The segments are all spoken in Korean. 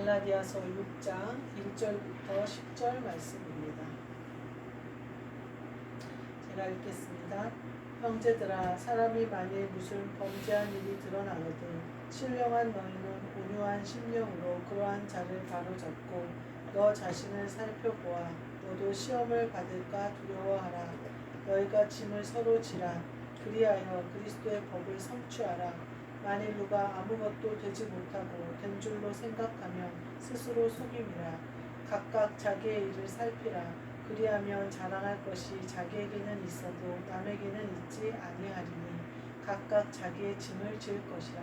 갈라디아서 6장 1절부터 10절 말씀입니다. 제가 읽겠습니다. 형제들아, 사람이 만일 무슨 범죄한 일이 드러나거든 신령한 너희는 온유한 심령으로 그러한 자를 바로잡고 너 자신을 살펴보아 너도 시험을 받을까 두려워하라. 너희가 짐을 서로 지라. 그리하여 그리스도의 법을 성취하라. 만일 누가 아무것도 되지 못하고 된 줄로 생각하면 스스로 속임이라. 각각 자기의 일을 살피라. 그리하면 자랑할 것이 자기에게는 있어도 남에게는 있지 아니하리니 각각 자기의 짐을 질 것이라.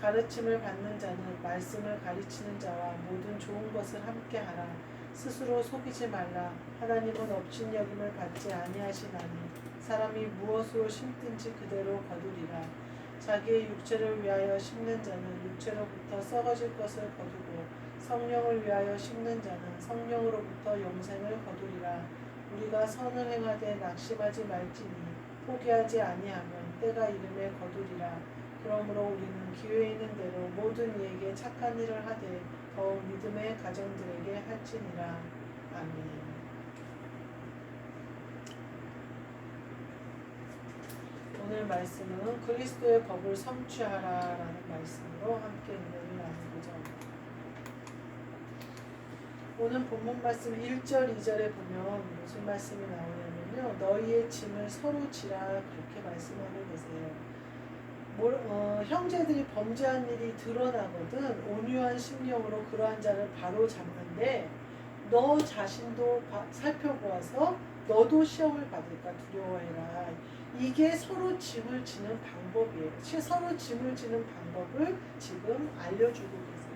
가르침을 받는 자는 말씀을 가르치는 자와 모든 좋은 것을 함께 하라. 스스로 속이지 말라. 하나님은 업신여김을 받지 아니하시나니 사람이 무엇으로 심든지 그대로 거두리라. 자기의 육체를 위하여 심는 자는 육체로부터 썩어질 것을 거두고 성령을 위하여 심는 자는 성령으로부터 영생을 거두리라. 우리가 선을 행하되 낙심하지 말지니 포기하지 아니하면 때가 이름에 거두리라. 그러므로 우리는 기회 있는 대로 모든 이에게 착한 일을 하되 더욱 믿음의 가정들에게 할지니라. 아멘. 오늘 말씀은 그리스도의 법을 성취하라라는 말씀으로 함께 은혜를 나누고자 합니다. 오늘 본문 말씀 1절, 2절에 보면 무슨 말씀이 나오냐면요. 너희의 짐을 서로 지라 그렇게 말씀하고 계세요. 형제들이 범죄한 일이 드러나거든 온유한 심령으로 그러한 자를 바로 잡는데 너 자신도 살펴보아서 너도 시험을 받을까 두려워해라. 이게 서로 짐을 지는 방법이에요. 서로 짐을 지는 방법을 지금 알려주고 계세요.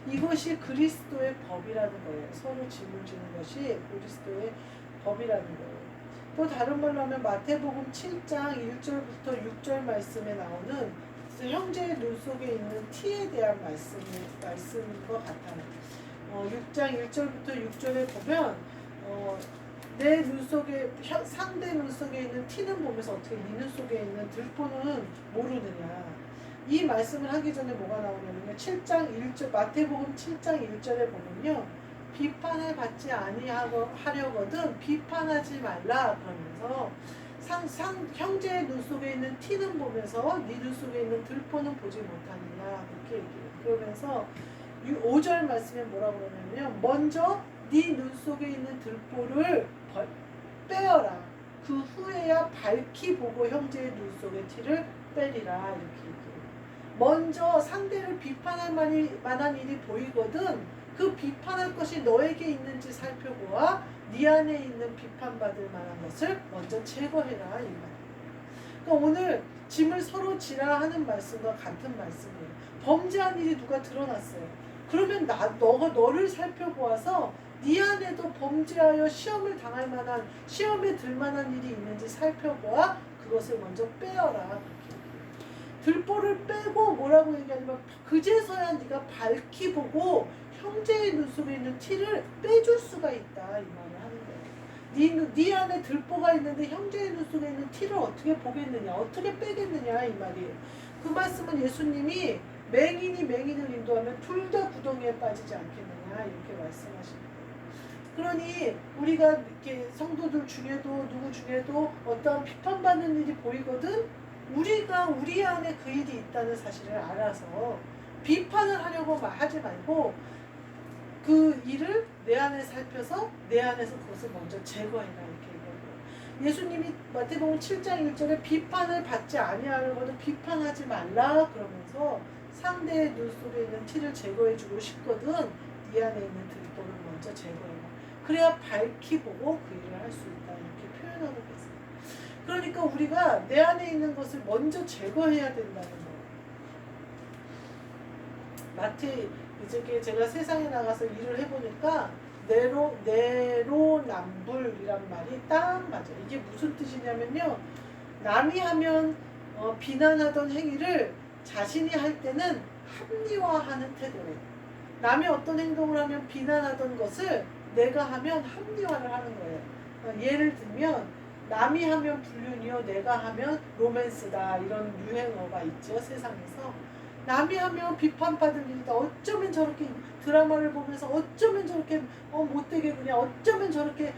이것이 그리스도의 법이라는 거예요. 서로 짐을 지는 것이 그리스도의 법이라는 거예요. 또 다른 말로 하면 마태복음 7장 1절부터 6절 말씀에 나오는 형제의 눈 속에 있는 티에 대한 말씀인 것 같아요. 6장 1절부터 6절에 보면 내 눈 속에 상대 눈 속에 있는 티는 보면서 어떻게 네 눈 속에 있는 들보는 모르느냐. 이 말씀을 하기 전에 뭐가 나오냐면요. 7장 1절 마태복음 7장 1절에 보면요. 비판을 받지 아니하려거든 비판하지 말라 그러면서 형제의 눈 속에 있는 티는 보면서 네 눈 속에 있는 들보는 보지 못하느냐 그렇게 얘기해요. 그러면서 5절 말씀에 뭐라고 그러냐면 먼저 네 눈 속에 있는 들보를 빼어라. 그 후에야 밝히 보고 형제의 눈 속의 티를 빼리라 이렇게 얘기해요. 먼저 상대를 비판할 만한 일이 보이거든 그 비판할 것이 너에게 있는지 살펴보아 네 안에 있는 비판받을 만한 것을 먼저 제거해라 이 말이에요. 그러니까 오늘 짐을 서로 지라 하는 말씀과 같은 말씀이에요. 범죄한 일이 누가 드러났어요. 그러면 너가 너를 살펴보아서 네 안에도 범죄하여 시험을 당할 만한 시험에 들 만한 일이 있는지 살펴보아 그것을 먼저 빼어라. 들보를 빼고 뭐라고 얘기하냐면 그제서야 네가 밝히 보고 형제의 눈 속에 있는 티를 빼줄 수가 있다 이 말을 하는 거예요. 네 안에 들보가 있는데 형제의 눈 속에 있는 티를 어떻게 보겠느냐 어떻게 빼겠느냐 이 말이에요. 그 말씀은 예수님이 맹인이 맹인을 인도하면 둘 다 구덩이에 빠지지 않겠느냐 이렇게 말씀하시는 거예요. 그러니 우리가 이렇게 성도들 중에도 누구 중에도 어떠한 비판받는 일이 보이거든 우리가 우리 안에 그 일이 있다는 사실을 알아서 비판을 하려고 하지 말고 그 일을 내 안에 살펴서 내 안에서 그것을 먼저 제거해라 이렇게 얘기하고 예수님이 마태복음 7장 1절에 비판을 받지 아니하려고는 비판하지 말라 그러면서 상대의 눈 속에 있는 티를 제거해주고 싶거든 네 안에 있는 들보를 먼저 제거해라. 그래야 밝히 보고 그 일을 할 수 있다 이렇게 표현하고 계세요. 그러니까 우리가 내 안에 있는 것을 먼저 제거해야 된다는 거예요. 이제 제가 세상에 나가서 일을 해보니까 내로남불이란 말이 딱 맞아요. 이게 무슨 뜻이냐면요. 남이 하면 비난하던 행위를 자신이 할 때는 합리화하는 태도래요. 남이 어떤 행동을 하면 비난하던 것을 내가 하면 합리화를 하는 거예요. 예를 들면 남이 하면 불륜이요 내가 하면 로맨스다 이런 유행어가 있죠 세상에서. 남이 하면 비판받을 일이다. 어쩌면 저렇게 드라마를 보면서 어쩌면 저렇게 못되게 그냥 어쩌면 저렇게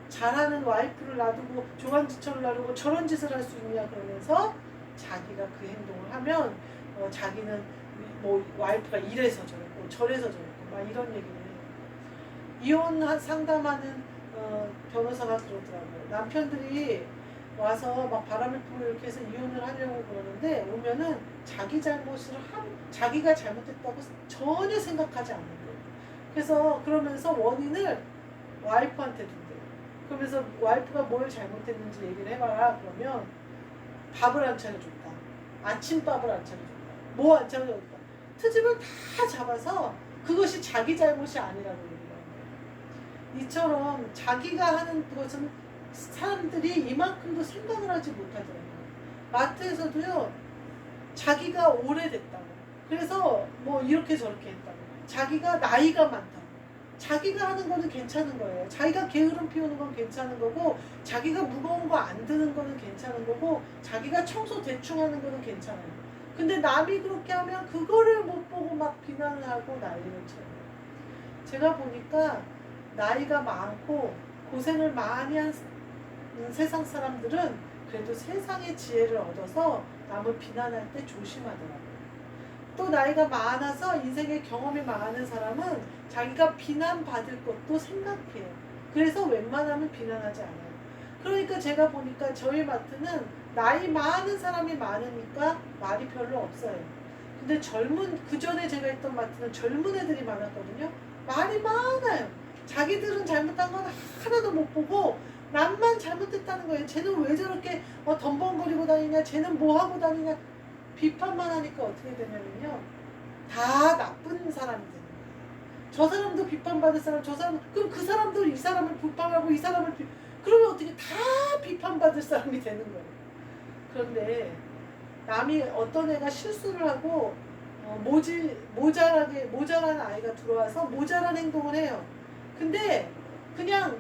잘하는 와이프를 놔두고 조간지처를 놔두고 저런 짓을 할 수 있냐 그러면서 자기가 그 행동을 하면 자기는 뭐 와이프가 이래서 저랬고 저래서 저랬고 막 이런 얘기를 해요. 이혼 상담하는 변호사가 그러더라고요. 남편들이 와서 막 바람을 피고 이렇게 해서 이혼을 하려고 그러는데 오면은 자기 잘못을 자기가 잘못했다고 전혀 생각하지 않는 거예요. 그래서 그러면서 원인을 와이프한테 둔대요. 그러면서 와이프가 뭘 잘못했는지 얘기를 해봐라. 그러면 밥을 안 차려줬다. 아침밥을 안 차려줬다. 뭐 안 차려줬다. 트집을 다 잡아서 그것이 자기 잘못이 아니라고 얘기를 하는 거예요. 이처럼 자기가 하는 것은 사람들이 이만큼도 생각을 하지 못하더라고요. 마트에서도요, 자기가 오래됐다고. 그래서 뭐 이렇게 저렇게 했다고. 자기가 나이가 많다고. 자기가 하는 거는 괜찮은 거예요. 자기가 게으름 피우는 건 괜찮은 거고, 자기가 무거운 거 안 드는 거는 괜찮은 거고, 자기가 청소 대충 하는 거는 괜찮아요. 근데 남이 그렇게 하면 그거를 못 보고 막 비난을 하고 난리를 쳐요. 제가 보니까 나이가 많고 고생을 많이 한 세상 사람들은 그래도 세상의 지혜를 얻어서 남을 비난할 때 조심하더라고요. 또 나이가 많아서 인생의 경험이 많은 사람은 자기가 비난받을 것도 생각해요. 그래서 웬만하면 비난하지 않아요. 그러니까 제가 보니까 저희 마트는 나이 많은 사람이 많으니까 말이 별로 없어요. 근데 그 전에 제가 있던 마트는 젊은 애들이 많았거든요. 말이 많아요. 자기들은 잘못한 건 하나도 못 보고 남만 잘못했다는 거예요. 쟤는 왜 저렇게 덤벙거리고 다니냐, 쟤는 뭐 하고 다니냐. 비판만 하니까 어떻게 되냐면요, 다 나쁜 사람이 되는 거예요. 저 사람도 비판받을 사람, 저 사람, 그럼 그 사람도 이 사람을 비판하고 이 사람을 그러면 어떻게 다 비판받을 사람이 되는 거예요. 그런데 남이 어떤 애가 실수를 하고 모자란 아이가 들어와서 모자란 행동을 해요. 근데 그냥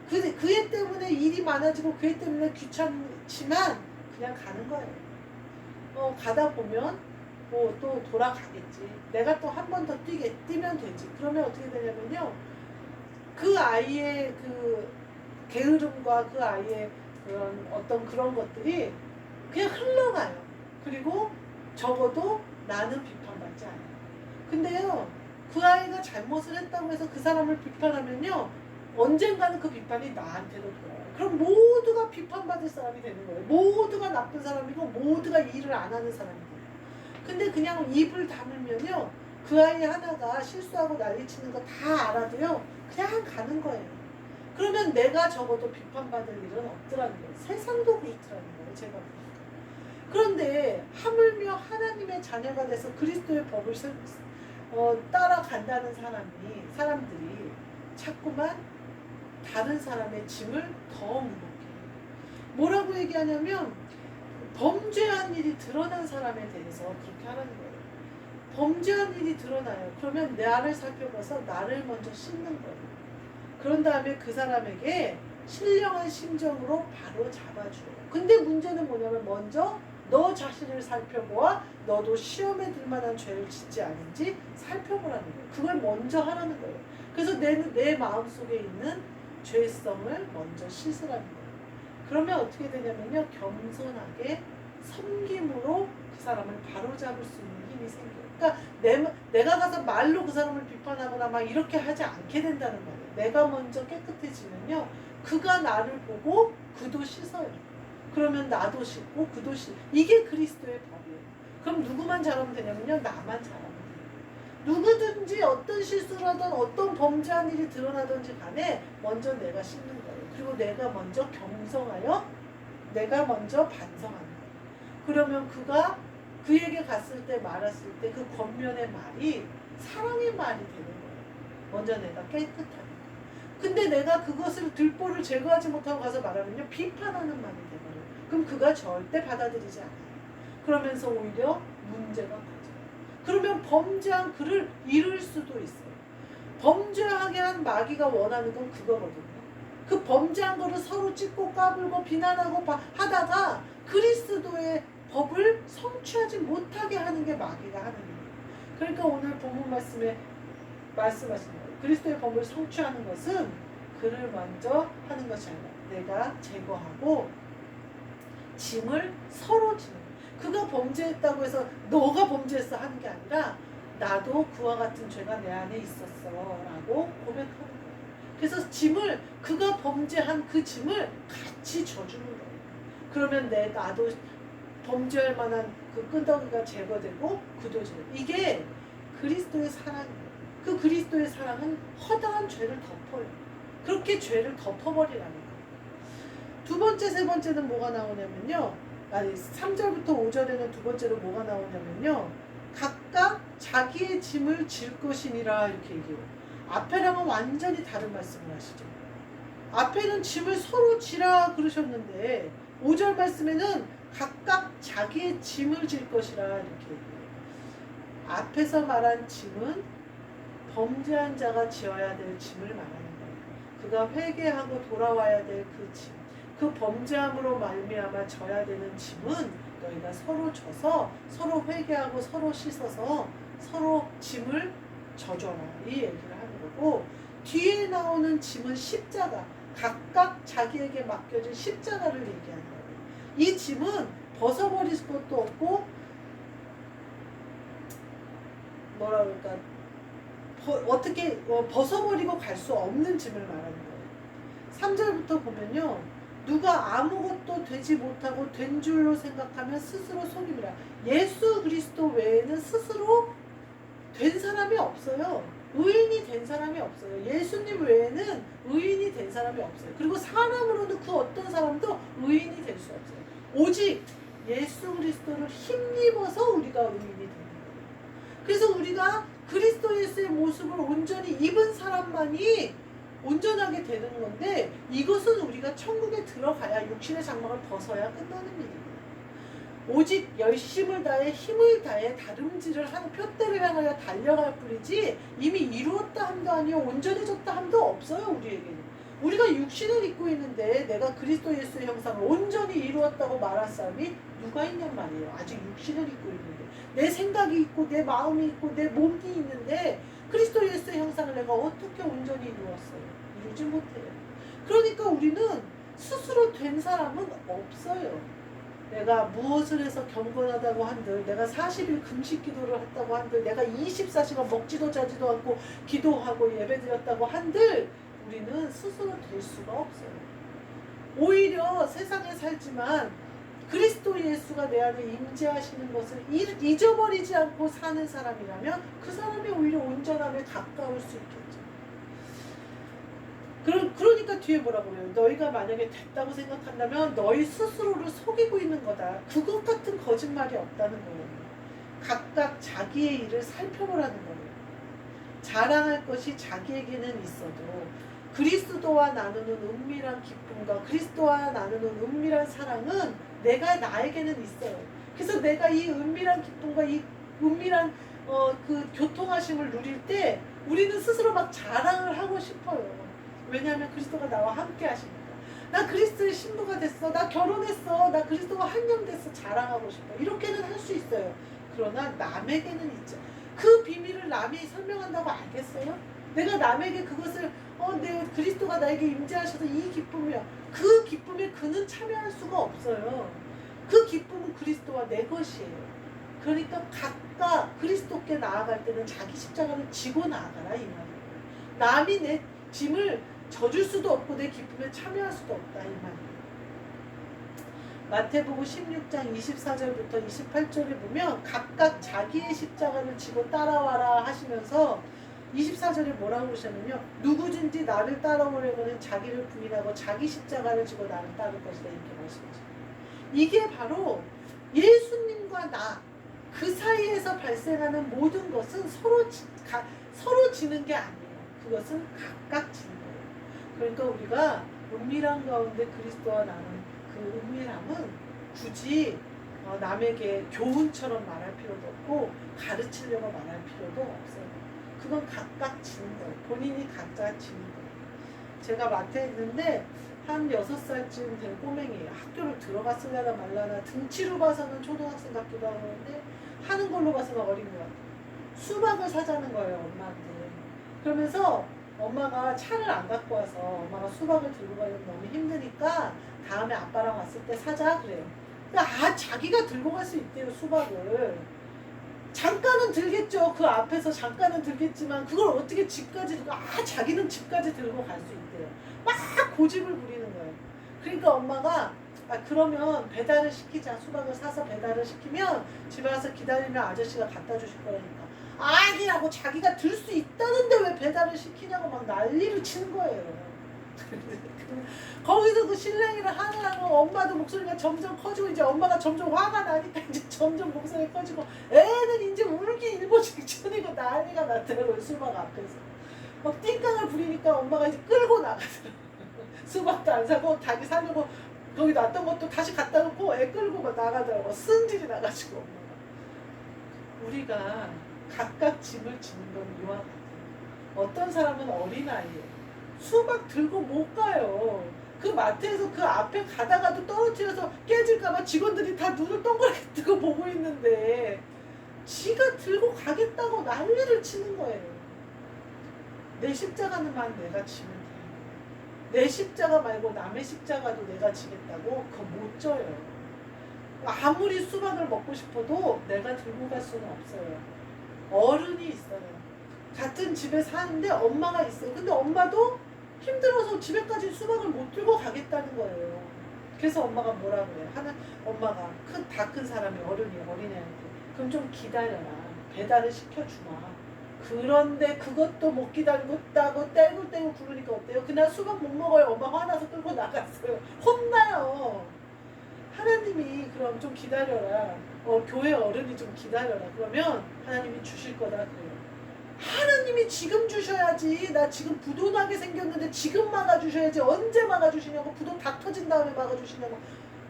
그 애 때문에 일이 많아지고 그 애 때문에 귀찮지만 그냥 가는 거예요. 가다 보면 또 돌아가겠지. 내가 또 한 번 더 뛰면 되지. 그러면 어떻게 되냐면요, 그 아이의 그 게으름과 그 아이의 그런 것들이 그냥 흘러가요. 그리고 적어도 나는 비판받지 않아요. 근데요, 그 아이가 잘못을 했다고 해서 그 사람을 비판하면요, 언젠가는 그 비판이 나한테도 돌아요. 그럼 모두가 비판받을 사람이 되는 거예요. 모두가 나쁜 사람이고 모두가 일을 안 하는 사람이 돼요. 근데 그냥 입을 다물면요, 그 아이 하나가 실수하고 난리치는 거 다 알아도요, 그냥 가는 거예요. 그러면 내가 적어도 비판받을 일은 없더라는 거예요. 세상도 그렇더라는 거예요, 제가 보니까. 그런데 하물며 하나님의 자녀가 돼서 그리스도의 법을 따라간다는 사람들이 자꾸만 다른 사람의 짐을 더 무겁게 해요. 뭐라고 얘기하냐면, 범죄한 일이 드러난 사람에 대해서 그렇게 하라는 거예요. 범죄한 일이 드러나요. 그러면 나를 살펴봐서 나를 먼저 씻는 거예요. 그런 다음에 그 사람에게 신령한 심정으로 바로 잡아줘요. 근데 문제는 뭐냐면, 먼저 너 자신을 살펴보아 너도 시험에 들 만한 죄를 짓지 않은지 살펴보라는 거예요. 그걸 먼저 하라는 거예요. 그래서 내 마음속에 있는 죄성을 먼저 씻으라는 거예요. 그러면 어떻게 되냐면요, 겸손하게 섬김으로 그 사람을 바로잡을 수 있는 힘이 생겨요. 그러니까 내가 가서 말로 그 사람을 비판하거나 막 이렇게 하지 않게 된다는 거예요. 내가 먼저 깨끗해지면요, 그가 나를 보고 그도 씻어요. 그러면 나도 씻고 그도 이게 그리스도의 법이에요. 그럼 누구만 잘하면 되냐면요, 나만 잘하면 돼요. 누구든지 어떤 실수를 하든 어떤 범죄한 일이 드러나든지 간에 먼저 내가 씻는 거예요. 그리고 내가 먼저 경성하여 내가 먼저 반성하는 거예요. 그러면 그에게 갔을 때 말했을 때 그 권면의 말이 사랑의 말이 되는 거예요. 먼저 내가 깨끗하게. 근데 내가 그것을 들보를 제거하지 못하고 가서 말하면요, 비판하는 말이 되거든요. 그럼 그가 절대 받아들이지 않아요. 그러면서 오히려 문제가 커져요. 그러면 범죄한 그를 잃을 수도 있어요. 범죄하게 한 마귀가 원하는 건 그거거든요. 그 범죄한 거를 서로 찢고 까불고 비난하고 하다가 그리스도의 법을 성취하지 못하게 하는 게 마귀가 하는 일이에요. 그러니까 오늘 본문 말씀에 말씀하신 거예요. 그리스도의 법을 성취하는 것은 그를 먼저 하는 것이 아니라 내가 제거하고 짐을 서로 지는 거예요. 그가 범죄했다고 해서 너가 범죄했어 하는 게 아니라 나도 그와 같은 죄가 내 안에 있었어 라고 고백하는 거예요. 그래서 짐을, 그가 범죄한 그 짐을 같이 져주는 거예요. 그러면 나도 범죄할 만한 그 끈덕이가 제거되고 그도 제거. 이게 그리스도의 사랑이에요. 그 그리스도의 사랑은 허다한 죄를 덮어요. 그렇게 죄를 덮어버리라는 거예요. 두 번째, 세 번째는 뭐가 나오냐면요. 3절부터 5절에는 두 번째로 뭐가 나오냐면요. 각각 자기의 짐을 질 것이니라 이렇게 얘기해요. 앞에랑은 완전히 다른 말씀을 하시죠. 앞에는 짐을 서로 지라 그러셨는데 5절 말씀에는 각각 자기의 짐을 질 것이라 이렇게 얘기해요. 앞에서 말한 짐은 범죄한 자가 지어야 될 짐을 말하는 거예요. 그가 회개하고 돌아와야 될 그 짐, 그 범죄함으로 말미암아 져야 되는 짐은 너희가 서로 져서 서로 회개하고 서로 씻어서 서로 짐을 져줘라 이 얘기를 하는 거고, 뒤에 나오는 짐은 십자가, 각각 자기에게 맡겨진 십자가를 얘기하는 거예요. 이 짐은 벗어버릴 것도 없고 뭐라 그럴까 어떻게 벗어버리고 갈 수 없는 짐을 말하는 거예요. 3절부터 보면요. 누가 아무것도 되지 못하고 된 줄로 생각하면 스스로 속임이라. 예수 그리스도 외에는 스스로 된 사람이 없어요. 의인이 된 사람이 없어요. 예수님 외에는 의인이 된 사람이 없어요. 그리고 사람으로는 그 어떤 사람도 의인이 될 수 없어요. 오직 예수 그리스도를 힘입어서 우리가 의인이 되는 거예요. 그래서 우리가 그리스도 예수의 모습을 온전히 입은 사람만이 온전하게 되는 건데, 이것은 우리가 천국에 들어가야 육신의 장막을 벗어야 끝나는 일이에요. 오직 열심을 다해 힘을 다해 다름질을 하는 표대를 향하여 달려갈 뿐이지 이미 이루었다 함도 아니요 온전해졌다 함도 없어요. 우리에게는. 우리가 육신을 입고 있는데 내가 그리스도 예수의 형상을 온전히 이루었다고 말할 사람이 누가 있냔 말이에요. 아직 육신을 입고 있는데, 내 생각이 있고 내 마음이 있고 내 몸이 있는데 그리스도 예수의 형상을 내가 어떻게 온전히 이루었어요? 이루지 못해요. 그러니까 우리는 스스로 된 사람은 없어요. 내가 무엇을 해서 경건하다고 한들, 내가 40일 금식 기도를 했다고 한들, 내가 24시간 먹지도 자지도 않고 기도하고 예배드렸다고 한들 우리는 스스로 될 수가 없어요. 오히려 세상에 살지만 그리스도 예수가 내 안에 임재하시는 것을 잊어버리지 않고 사는 사람이라면 그 사람이 오히려 온전함에 가까울 수 있겠죠. 그러니까 뒤에 뭐라고 그래요? 너희가 만약에 됐다고 생각한다면 너희 스스로를 속이고 있는 거다. 그것 같은 거짓말이 없다는 거예요. 각각 자기의 일을 살펴보라는 거예요. 자랑할 것이 자기에게는 있어도 그리스도와 나누는 은밀한 기쁨과 그리스도와 나누는 은밀한 사랑은 나에게는 있어요. 그래서 내가 이 은밀한 기쁨과 이 은밀한 그 교통하심을 누릴 때 우리는 스스로 막 자랑을 하고 싶어요. 왜냐하면 그리스도가 나와 함께 하시니까. 나 그리스도의 신부가 됐어. 나 결혼했어. 나 그리스도와 한영됐어. 자랑하고 싶어. 이렇게는 할 수 있어요. 그러나 남에게는 있죠. 그 비밀을 남이 설명한다고 알겠어요? 내가 남에게 그것을 내 그리스도가 나에게 임재하셔서 이 기쁨이야. 그 기쁨에 그는 참여할 수가 없어요. 그 기쁨은 그리스도와 내 것이에요. 그러니까 각각 그리스도께 나아갈 때는 자기 십자가를 지고 나아가라 이 말이에요. 남이 내 짐을 져줄 수도 없고 내 기쁨에 참여할 수도 없다 이 말이에요. 마태복음 16장 24절부터 28절에 보면 각각 자기의 십자가를 지고 따라와라 하시면서 24절에 뭐라고 그러셨냐면요. 누구든지 나를 따라오려면 자기를 부인하고 자기 십자가를 지고 나를 따를 것이다 이렇게 말씀하셨어요. 이게 바로 예수님과 나 그 사이에서 발생하는 모든 것은 서로 지는 게 아니에요. 그것은 각각 지는 거예요. 그러니까 우리가 은밀한 가운데 그리스도와 나는 그 은밀함은 굳이 남에게 교훈처럼 말할 필요도 없고 가르치려고 말할 필요도 없어요. 그건 각각 지는 거예요. 본인이 각자 지는 거예요. 제가 마트에 있는데 한 6살쯤 된 꼬맹이에요. 학교를 들어갔으려나 말라나 등치로 봐서는 초등학생 같기도 하는데 하는 걸로 봐서는 어린 것 같아요. 수박을 사자는 거예요, 엄마한테. 그러면서 엄마가 차를 안 갖고 와서 엄마가 수박을 들고 가려면 너무 힘드니까 다음에 아빠랑 왔을 때 사자 그래요. 그러니까 자기가 들고 갈 수 있대요, 수박을. 잠깐은 들겠죠. 그 앞에서 잠깐은 들겠지만 그걸 어떻게 집까지 들고 자기는 집까지 들고 갈 수 있대요. 막 고집을 부리는 거예요. 그러니까 엄마가 그러면 배달을 시키자. 수박을 사서 배달을 시키면 집에 와서 기다리면 아저씨가 갖다 주실 거니까. 아니라고 자기가 들 수 있다는데 왜 배달을 시키냐고 막 난리를 치는 거예요. 거기서 그 실랭이를 하느라고 엄마도 목소리가 점점 커지고 이제 엄마가 점점 화가 나니까 이제 점점 목소리가 커지고 애는 이제 울기 일보 직전이고 난리가 났더라고요. 수박 앞에서 막 띵깡을 부리니까 엄마가 이제 끌고 나가서 수박도 안 사고 자기 사려고 거기 놨던 것도 다시 갖다 놓고 애 끌고 막 나가더라고. 승질이 나가지고 엄마가. 우리가 각각 짐을 지는 건 이와 같아요. 어떤 사람은 어린아이예요. 수박 들고 못 가요. 그 마트에서 그 앞에 가다가도 떨어뜨려서 깨질까봐 직원들이 다 눈을 동그랗게 뜨고 보고 있는데 지가 들고 가겠다고 난리를 치는 거예요. 내 십자가는만 내가 지면 돼요. 내 십자가 말고 남의 십자가도 내가 지겠다고 그거 못 져요. 아무리 수박을 먹고 싶어도 내가 들고 갈 수는 없어요. 어른이 있어요. 같은 집에 사는데 엄마가 있어요. 근데 엄마도 힘들어서 집에까지 수박을 못 들고 가겠다는 거예요. 그래서 엄마가 뭐라 그래요? 엄마가 다 큰 사람이 어린애한테 그럼 좀 기다려라. 배달을 시켜주마. 그런데 그것도 못 기다리겠다고 떼굴떼굴 구르니까 어때요? 그날 수박 못 먹어요. 엄마 화나서 끌고 나갔어요. 혼나요. 하나님이 그럼 좀 기다려라. 교회 어른이 좀 기다려라. 그러면 하나님이 주실 거다 그래요. 하나님이 지금 주셔야지. 나 지금 부도 나게 생겼는데 지금 막아주셔야지. 언제 막아주시냐고. 부도 다 터진 다음에 막아주시냐고.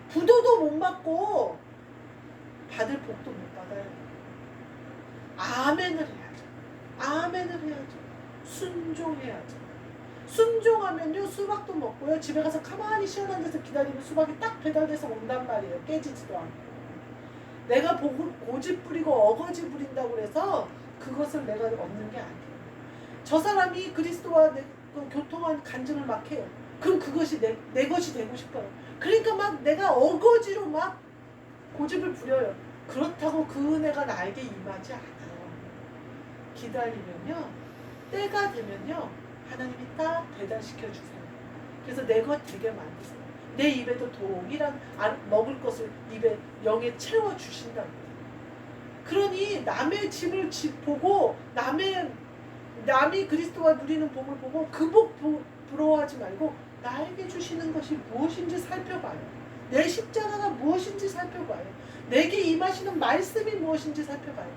부도도 못 막고 받을 복도 못 받아요. 아멘을 해야죠. 아멘을 해야죠. 순종해야죠. 순종하면요 수박도 먹고요. 집에 가서 가만히 시원한 데서 기다리면 수박이 딱 배달돼서 온단 말이에요. 깨지지도 않고. 내가 고집 부리고 어거지 부린다고 해서 그것을 내가 얻는 게 아니에요. 저 사람이 그리스도와 교통한 간증을 막 해요. 그럼 그것이 내 것이 되고 싶어요. 그러니까 막 내가 어거지로 막 고집을 부려요. 그렇다고 그 은혜가 나에게 임하지 않아요. 기다리면요 때가 되면요 하나님이 딱 배달시켜 주세요. 그래서 내 것 되게 만드세요. 내 입에도 동일한 먹을 것을 입에 영에 채워 주신다고. 그러니 남의 짐을 보고 남이 그리스도와 누리는 복을 보고 그 복 부러워하지 말고 나에게 주시는 것이 무엇인지 살펴봐요. 내 십자가가 무엇인지 살펴봐요. 내게 임하시는 말씀이 무엇인지 살펴봐요.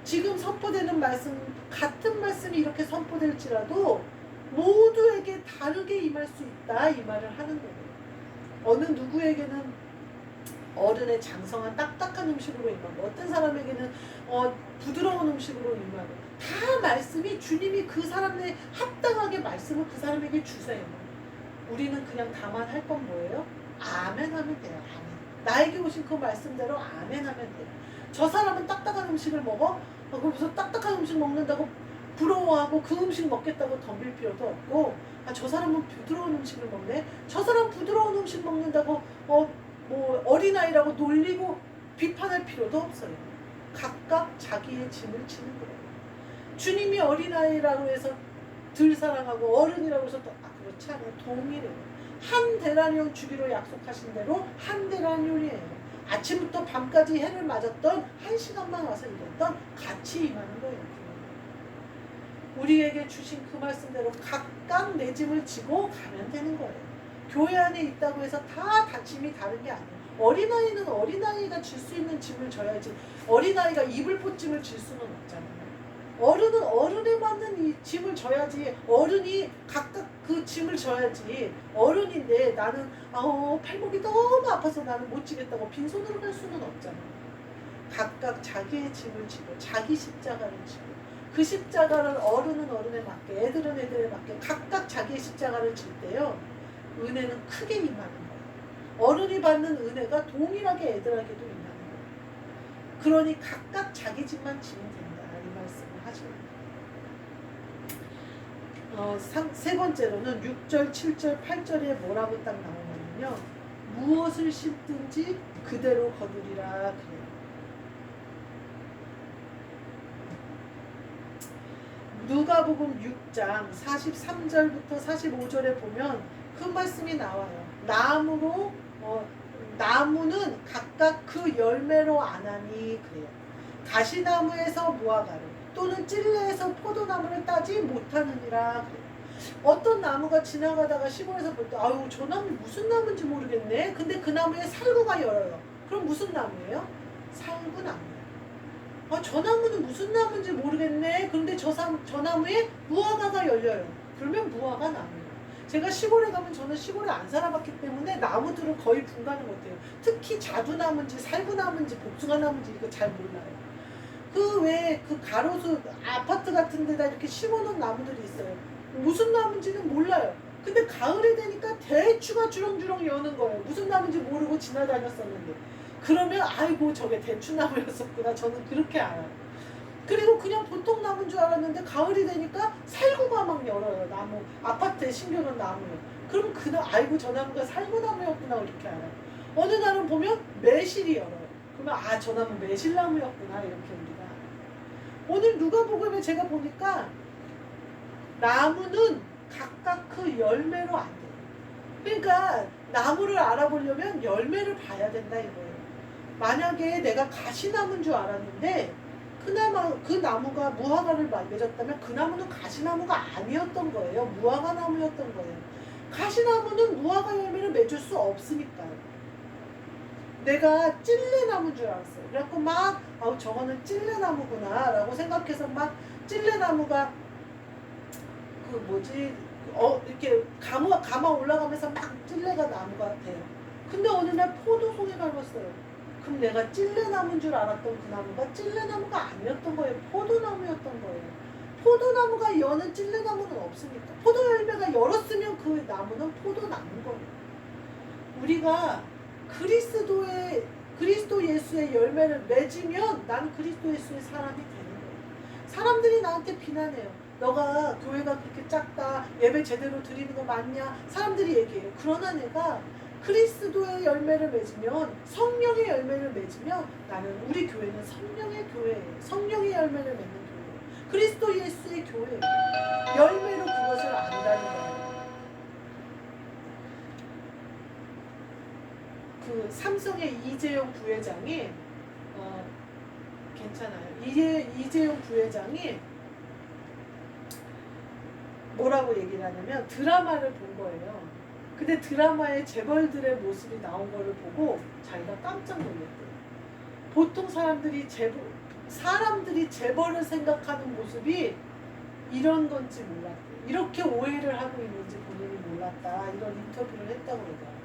지금 선포되는 말씀 같은 말씀이 이렇게 선포될지라도 모두에게 다르게 임할 수 있다 이 말을 하는 거예요. 어느 누구에게는 어른의 장성한 딱딱한 음식으로 임하고 어떤 사람에게는 부드러운 음식으로 임하고 다 말씀이 주님이 그 사람에 합당하게 말씀을 그 사람에게 주세요. 우리는 그냥 다만 할 건 뭐예요? 아멘 하면 돼요. 아멘. 나에게 오신 그 말씀대로 아멘 하면 돼요. 저 사람은 딱딱한 음식을 먹어? 그래서 딱딱한 음식 먹는다고 부러워하고 그 음식 먹겠다고 덤빌 필요도 없고 저 사람은 부드러운 음식을 먹네? 저 사람 부드러운 음식 먹는다고 뭐 어린아이라고 놀리고 비판할 필요도 없어요. 각각 자기의 짐을 지는 거예요. 주님이 어린아이라고 해서 덜 사랑하고 어른이라고 해서 그렇지 않아요. 동일해요. 한 데나리온 주기로 약속하신 대로 한 데나리온이에요. 아침부터 밤까지 해를 맞았던 1시간만 와서 일했던 같이 임하는 거예요. 우리에게 주신 그 말씀대로 각각 내 짐을 지고 가면 되는 거예요. 교회 안에 있다고 해서 다 짐이 다른 게 아니에요. 어린아이는 어린아이가 질 수 있는 짐을 져야지 어린아이가 이불 포짐을 질 수는 없잖아요. 어른은 어른에 맞는 이 짐을 져야지 어른이 각각 그 짐을 져야지 어른인데 나는 팔목이 너무 아파서 나는 못 지겠다고 빈손으로 갈 수는 없잖아요. 각각 자기의 짐을 지고 자기 십자가를 지고 그 십자가를 어른은 어른에 맞게 애들은 애들에 맞게 각각 자기의 십자가를 질 때요 은혜는 크게 임하는 거예요. 어른이 받는 은혜가 동일하게 애들에게도 임하는 거예요. 그러니 각각 자기 집만 지면 된다 이 말씀을 하시는 거예요. 세 번째로는 6절, 7절, 8절에 뭐라고 딱 나오냐면요. 무엇을 심든지 그대로 거두리라 그래요. 누가복음 6장 43절부터 45절에 보면 그 말씀이 나와요. 나무는 각각 그 열매로 아나니 그래요. 가시나무에서 무화과를 또는 찔레에서 포도나무를 따지 못하느니라 그래요. 어떤 나무가 지나가다가 시골에서 볼 때 아유 저 나무 무슨 나무인지 모르겠네. 근데 그 나무에 살구가 열어요. 그럼 무슨 나무예요? 살구나무예요. 저 나무는 무슨 나무인지 모르겠네. 그런데 저 나무에 무화과가 열려요. 그러면 무화과 나무예요. 제가 시골에 가면 저는 시골에 안 살아봤기 때문에 나무들을 거의 분간을 못해요. 특히 자두나무인지 살구나무인지 복숭아나무인지 이거 잘 몰라요. 그 외에 그 가로수 아파트 같은 데다 이렇게 심어놓은 나무들이 있어요. 무슨 나무인지는 몰라요. 근데 가을이 되니까 대추가 주렁주렁 여는 거예요. 무슨 나무인지 모르고 지나다녔었는데. 그러면 아이고 저게 대추나무였었구나. 저는 그렇게 알아요. 그리고 그냥 보통 나무인 줄 알았는데 가을이 되니까 살구가 막 열어요. 나무 아파트에 심겨놓은 나무요. 그럼 아이고 저 나무가 살구나무였구나 이렇게 알아요. 어느 날은 보면 매실이 열어요. 그러면 저 나무 매실나무였구나 이렇게 우리가 알아요. 오늘 누가복음에 제가 보니까 나무는 각각 그 열매로 안 돼요. 그러니까 나무를 알아보려면 열매를 봐야 된다 이거예요. 만약에 내가 가시나무인 줄 알았는데 그 나무가 무화과를 맺었다면 그 나무는 가시나무가 아니었던 거예요. 무화과 나무였던 거예요. 가시나무는 무화과 열매를 맺을 수 없으니까요. 내가 찔레나무인 줄 알았어요. 그래갖고 막 저거는 찔레나무구나 라고 생각해서 막 찔레나무가 이렇게 감아 올라가면서 막 찔레가 나무가 돼요. 근데 어느 날 포도송이 밟았어요. 그럼 내가 찔레나무인 줄 알았던 그 나무가 찔레나무가 아니었던 거예요. 포도나무였던 거예요. 포도나무가 여는 찔레나무는 없으니까. 포도 열매가 열었으면 그 나무는 포도나무인 거예요. 우리가 그리스도 예수의 열매를 맺으면 나는 그리스도 예수의 사람이 되는 거예요. 사람들이 나한테 비난해요. 너가 교회가 그렇게 작다. 예배 제대로 드리는 거 맞냐? 사람들이 얘기해요. 그러나 내가 그리스도의 열매를 맺으면 성령의 열매를 맺으면 나는 우리 교회는 성령의 교회예요. 성령의 열매를 맺는 교회예요. 그리스도 예수의 교회예요. 열매로 그것을 안다는 거예요. 그 삼성의 이재용 부회장이 괜찮아요. 이재용 부회장이 뭐라고 얘기를 하냐면 드라마를 본 거예요. 근데 드라마에 재벌들의 모습이 나온 거를 보고 자기가 깜짝 놀랐대요. 보통 사람들이 재벌을 생각하는 모습이 이런 건지 몰랐대요. 이렇게 오해를 하고 있는지 본인이 몰랐다. 이런 인터뷰를 했다고 그러더라고요.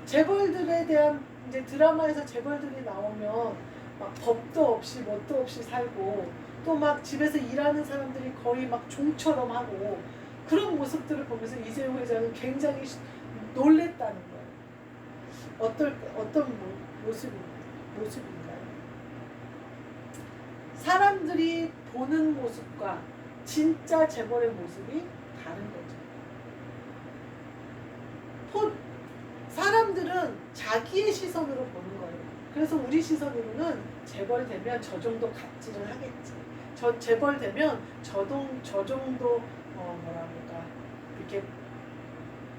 재벌들에 대한 이제 드라마에서 재벌들이 나오면 막 법도 없이 뭣도 없이 살고 또 막 집에서 일하는 사람들이 거의 막 종처럼 하고 그런 모습들을 보면서 이재용 회장은 굉장히 놀랬다는 거예요. 어떤 모습인가요? 사람들이 보는 모습과 진짜 재벌의 모습이 다른 거죠. 사람들은 자기의 시선으로 보는 거예요. 그래서 우리 시선으로는 재벌 되면 저 정도 갑질을 하겠지. 재벌 되면 저 정도 이렇게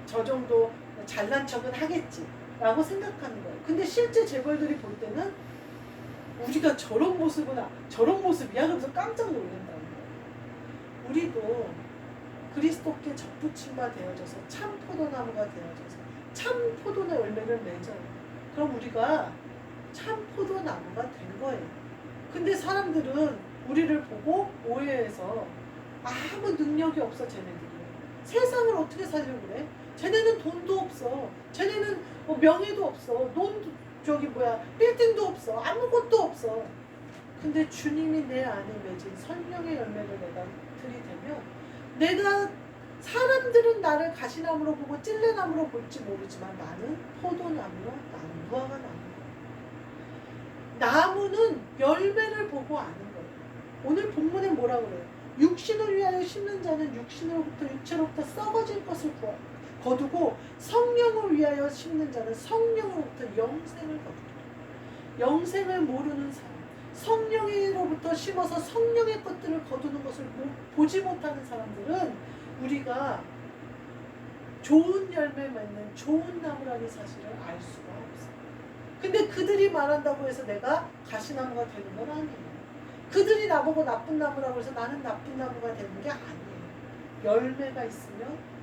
저 정도 잘난 척은 하겠지 라고 생각하는 거예요. 근데 실제 재벌들이 볼 때는 우리가 저런 모습이야 그러면서 깜짝 놀란다는 거예요. 우리도 그리스도께 접붙임 바 되어져서 참 포도나무가 되어져서 참 포도의 열매를 맺어요. 그럼 우리가 참 포도나무가 된 거예요. 근데 사람들은 우리를 보고 오해해서 아무 능력이 없어 쟤네들이. 세상을 어떻게 살려고 그래? 쟤네는 돈도 없어. 쟤네는 명예도 없어. 빌딩도 없어. 아무것도 없어. 근데 주님이 내 안에 맺은 성령의 열매를 내가 들이대면 내가 사람들은 나를 가시나무로 보고 찔레나무로 볼지 모르지만 나는 포도나무요, 나는 무화과 나무요. 나무는 열매를 보고 아는 거예요. 오늘 본문에 뭐라 그래요? 육신을 위하여 심는 자는 육신으로부터 육체로부터 썩어질 것을 거두고 성령을 위하여 심는 자는 성령으로부터 영생을 거두고. 영생을 모르는 사람, 성령으로부터 심어서 성령의 것들을 거두는 것을 보지 못하는 사람들은 우리가 좋은 열매 맺는 좋은 나무라는 사실을 알 수가 없어요. 근데 그들이 말한다고 해서 내가 가시나무가 되는 건 아니에요. 그들이 나보고 나쁜 나무라고 해서 나는 나쁜 나무가 되는 게 아니에요. 열매가 있으면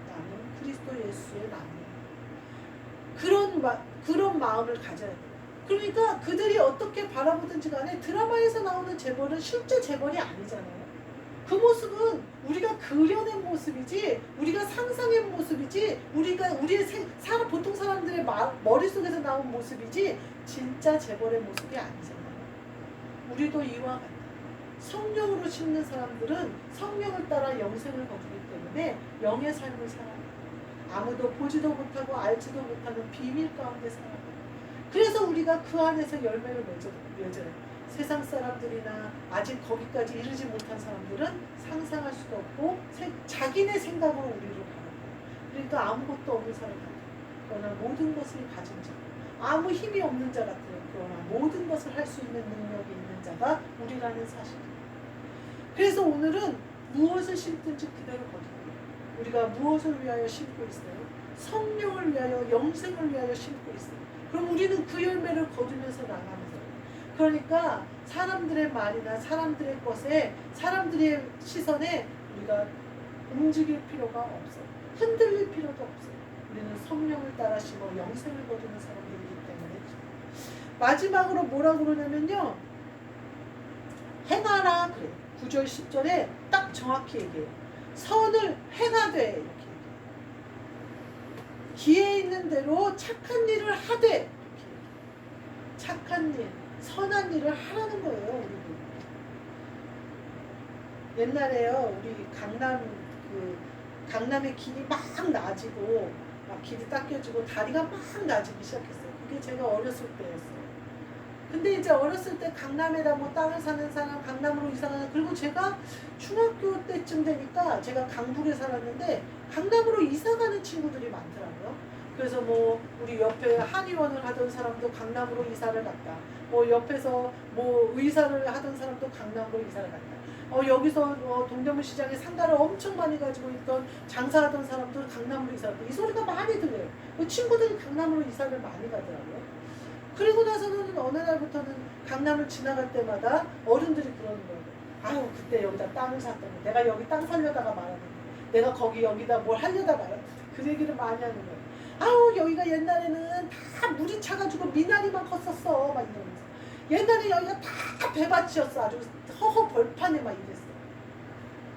나는 그리스도 예수의 나무예요. 그런 마음을 가져야 돼요. 그러니까 그들이 어떻게 바라보든지 간에 드라마에서 나오는 재벌은 실제 재벌이 아니잖아요. 그 모습은 우리가 그려낸 모습이지, 우리가 상상한 모습이지, 우리의 보통 사람들의 머릿속에서 나온 모습이지 진짜 재벌의 모습이 아니잖아요. 우리도 이와 같다. 성령으로 심는 사람들은 성령을 따라 영생을 거두기 때문에 영의 삶을 살아요. 아무도 보지도 못하고 알지도 못하는 비밀 가운데 살아요. 그래서 우리가 그 안에서 열매를 맺어요. 세상 사람들이나 아직 거기까지 이르지 못한 사람들은 상상할 수도 없고 자기네 생각으로 우리를 바라봐요. 그러니까 아무것도 없는 사람 같아요. 그러나 모든 것을 가진 자, 아무 힘이 없는 자 같아요. 그러나 모든 것을 할 수 있는 능력이 있는 자가 우리라는 사실이에요. 그래서 오늘은 무엇을 심든지 그대로 거두고, 우리가 무엇을 위하여 심고 있어요? 성령을 위하여, 영생을 위하여 심고 있어요. 그럼 우리는 그 열매를 거두면서 나가면서, 그러니까 사람들의 말이나 사람들의 것에, 사람들의 시선에 우리가 움직일 필요가 없어요. 흔들릴 필요도 없어요. 우리는 성령을 따라 심어 영생을 거두는 사람들이기 때문에. 마지막으로 뭐라고 그러냐면요, 행하라 그래요. 9절 10절에 딱 정확히 얘기해요. 선을 행하되 이렇게 얘기해요. 기회 있는 대로 착한 일을 하되 이렇게 얘기해요. 착한 일, 선한 일을 하라는 거예요. 우리도. 옛날에요, 우리 강남의 길이 막 나아지고 막 길이 닦여지고 다리가 막 나아지기 시작했어요. 그게 제가 어렸을 때였어요. 근데 이제 어렸을 때 강남에다 뭐 땅을 사는 사람, 강남으로 이사 가는, 그리고 제가 중학교 때쯤 되니까 제가 강북에 살았는데 강남으로 이사 가는 친구들이 많더라고요. 그래서 뭐 우리 옆에 한의원을 하던 사람도 강남으로 이사를 갔다. 뭐 옆에서 뭐 의사를 하던 사람도 강남으로 이사를 갔다. 여기서 동대문 시장에 상가를 엄청 많이 가지고 있던 장사하던 사람도 강남으로 이사 갔다. 이 소리가 많이 들려요. 그 친구들이 강남으로 이사를 많이 가더라고요. 그리고 나서는 어느 날부터는 강남을 지나갈 때마다 어른들이 그러는 거예요. 아유, 그때 여기다 땅을 샀더니 내가 여기 땅 살려다가 말았는데, 내가 거기 여기다 뭘 하려다 말았는데, 그 얘기를 많이 하는 거예요. 아우, 여기가 옛날에는 다 물이 차가지고 미나리만 컸었어 막 이러면서, 옛날에 여기가 다 배밭이었어, 아주 허허 벌판에 막 이랬어.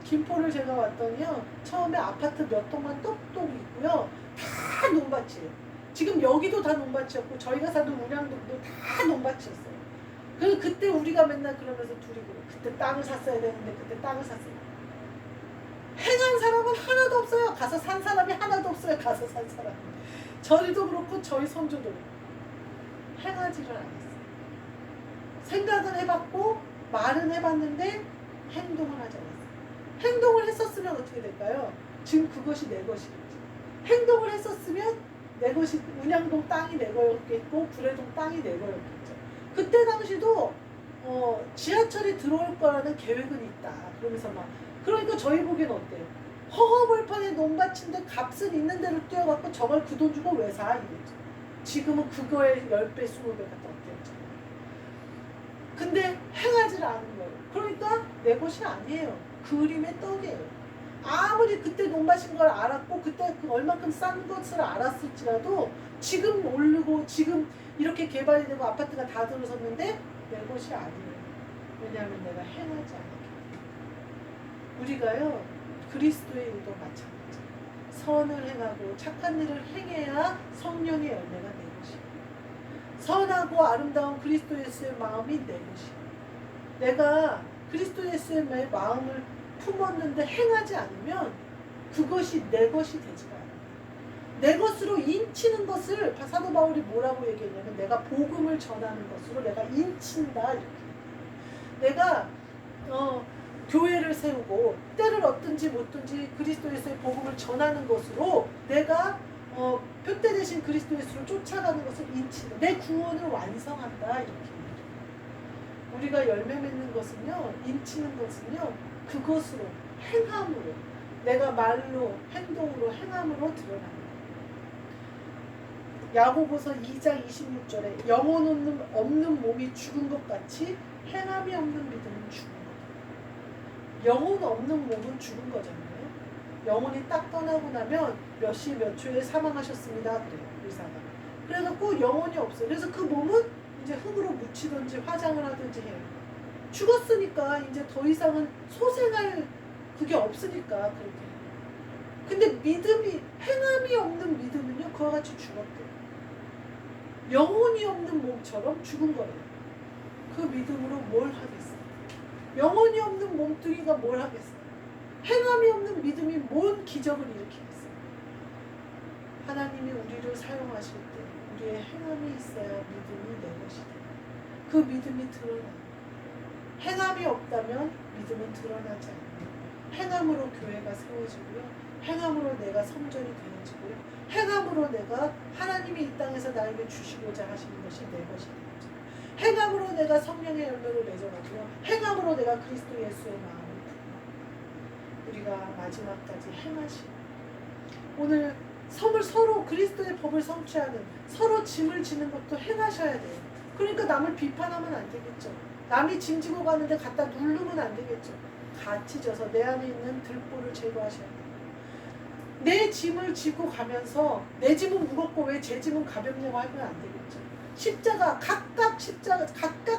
김포를 제가 왔더니요, 처음에 아파트 몇 동만 똑똑 있고요, 다 논밭이에요. 지금 여기도 다 논밭이었고 저희가 사는 운양동도 다 논밭이었어요. 그때 우리가 맨날 그러면서 둘이 그래, 그때 땅을 샀어야 되는데 그때 땅을 샀어요. 행한 사람은 하나도 없어요. 가서 산 사람이 하나도 없어요. 가서 산 사람이. 저희도 그렇고 저희 손주도 그렇고 행하지를 않았어요. 생각은 해봤고 말은 해봤는데 행동을 하지 않았어요. 행동을 했었으면 어떻게 될까요? 지금 그것이 내 것이겠지. 행동을 했었으면 내 것이, 운양동 땅이 내 거였겠고 구례동 땅이 내 거였겠죠. 그때 당시도 지하철이 들어올 거라는 계획은 있다. 그러면서 막, 그러니까 저희 보기엔 어때요? 허허벌판에 논밭인데 값은 있는 대로 뛰어갖고 저걸 그 돈 주고 왜 사? 이랬죠. 지금은 그거에 10배, 20배 갖다 뛰었죠. 근데 행하지 않은 거예요. 그러니까 내 것이 아니에요. 그림의 떡이에요. 아무리 그때 논밭인 걸 알았고 그때 얼만큼 싼 것을 알았을지라도 지금 오르고 지금 이렇게 개발이 되고 아파트가 다 들어섰는데 내 것이 아니에요. 왜냐하면 내가 행하지 않았기 때문에. 우리가요, 그리스도의 일도 마찬가지예요. 선을 행하고 착한 일을 행해야 성령의 열매가 내 것이에요. 선하고 아름다운 그리스도 예수의 마음이 내 것이에요. 내가 그리스도 예수의 마음을 품었는데 행하지 않으면 그것이 내 것이 되지가 않아. 내 것으로 인치는 것을 사도 바울이 뭐라고 얘기했냐면 내가 복음을 전하는 것으로 내가 인친다 이렇게. 내가 교회를 세우고 때를 얻든지 못든지 그리스도 예수의 복음을 전하는 것으로 내가 표대 대신 그리스도 예수를 쫓아가는 것을 인친다. 내 구원을 완성한다 이렇게. 우리가 열매 맺는 것은요, 인치는 것은요, 그것으로 행함으로 내가 말로 행동으로 행함으로 드러나는 거예요. 야고보서 2장 26절에 영혼 없는 몸이 죽은 것 같이 행함이 없는 믿음은 죽은 거다. 영혼 없는 몸은 죽은 거잖아요. 영혼이 딱 떠나고 나면 몇 시 몇 초에 사망하셨습니다 그래요 의사가. 그래갖고 영혼이 없어요. 그래서 그 몸은 이제 흙으로 묻히든지 화장을 하든지 해요. 죽었으니까 이제 더 이상은 소생할 그게 없으니까 그렇게 해요. 근데 믿음이 행함이 없는 믿음은요 그와 같이 죽었대요. 영혼이 없는 몸처럼 죽은 거예요. 그 믿음으로 뭘 하겠어요? 영혼이 없는 몸뚱이가 뭘 하겠어요? 행함이 없는 믿음이 뭔 기적을 일으키겠어요? 하나님이 우리를 사용하실 때 우리의 행함이 있어야 믿음이 내 것이 돼요. 그 믿음이 드러나요. 행함이 없다면 믿음은 드러나지 않아요. 행함으로 교회가 세워지고요. 행함으로 내가 성전이 되어지고요. 행함으로 내가 하나님이 이 땅에서 나에게 주시고자 하시는 것이 내 것이 되어져요. 행함으로 내가 성령의 열매를 맺어가고요. 행함으로 내가 그리스도 예수의 마음을 품어요. 우리가 마지막까지 행하시고 오늘 서로 그리스도의 법을 성취하는 서로 짐을 지는 것도 행하셔야 돼요. 그러니까 남을 비판하면 안 되겠죠. 남이 짐 지고 가는데 갖다 누르면 안 되겠죠. 같이 져서 내 안에 있는 들보를 제거하셔야 돼요. 내 짐을 지고 가면서 내 짐은 무겁고 왜 제 짐은 가볍냐고 하면 안 되겠죠. 각각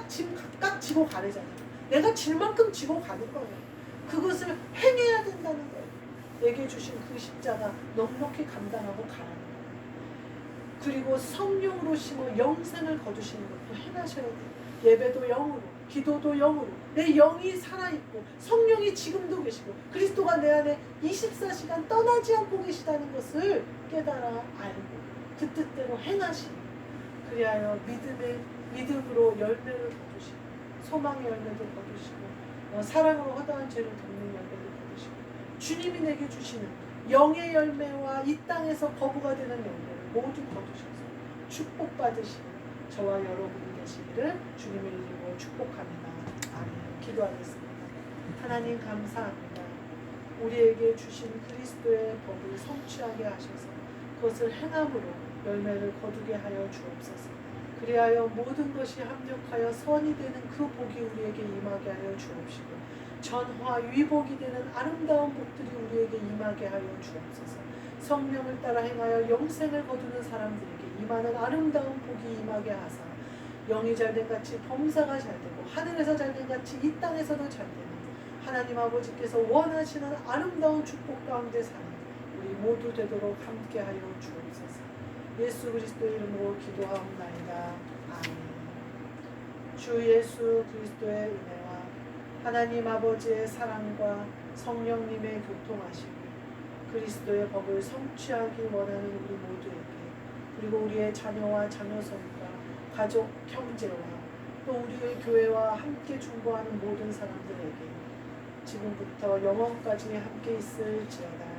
짐 각각 지고 가래잖아요. 내가 질 만큼 지고 가는 거예요. 그것을 행해야 된다는 거예요. 내게 주신 그 십자가 넉넉히 감당하고 가라는 거예요. 그리고 성령으로 심어 영생을 거두시는 것도 행하셔야 돼요. 예배도 영으로, 기도도 영으로, 내 영이 살아있고 성령이 지금도 계시고 그리스도가 내 안에 24시간 떠나지 않고 계시다는 것을 깨달아 알고 그 뜻대로 행하시고 그리하여 믿음으로 열매를 거두시고 소망의 열매도 거두시고 사랑으로 허다한 죄를 덮는 열매를 거두시고 주님이 내게 주시는 영의 열매와 이 땅에서 거부가 되는 열매를 모두 거두셔서 축복받으시고 저와 여러분이 되시기를 주님의 이름으로 축복합니다. 아멘. 기도하겠습니다. 하나님 감사합니다. 우리에게 주신 그리스도의 법을 성취하게 하셔서 그것을 행함으로 열매를 거두게 하여 주옵소서. 그리하여 모든 것이 합력하여 선이 되는 그 복이 우리에게 임하게 하여 주옵시고 전화 위복이 되는 아름다운 복들이 우리에게 임하게 하여 주옵소서. 성령을 따라 행하여 영생을 거두는 사람들에게 임하는 아름다운 복이 임하게 하사 영이 잘된 같이 범사가 잘되고 하늘에서 잘된 같이 이 땅에서도 잘되는 하나님 아버지께서 원하시는 아름다운 축복 가운데 사는 우리 모두 되도록 함께하여 주옵소서. 예수 그리스도의 이름으로 기도하옵나이다. 아멘. 주 예수 그리스도의 은혜와 하나님 아버지의 사랑과 성령님의 교통하심이 그리스도의 법을 성취하기 원하는 우리 모두에게 그리고 우리의 자녀와 자녀손과 가족, 형제와 또 우리의 교회와 함께 중보하는 모든 사람들에게 지금부터 영원까지 함께 있을지어다.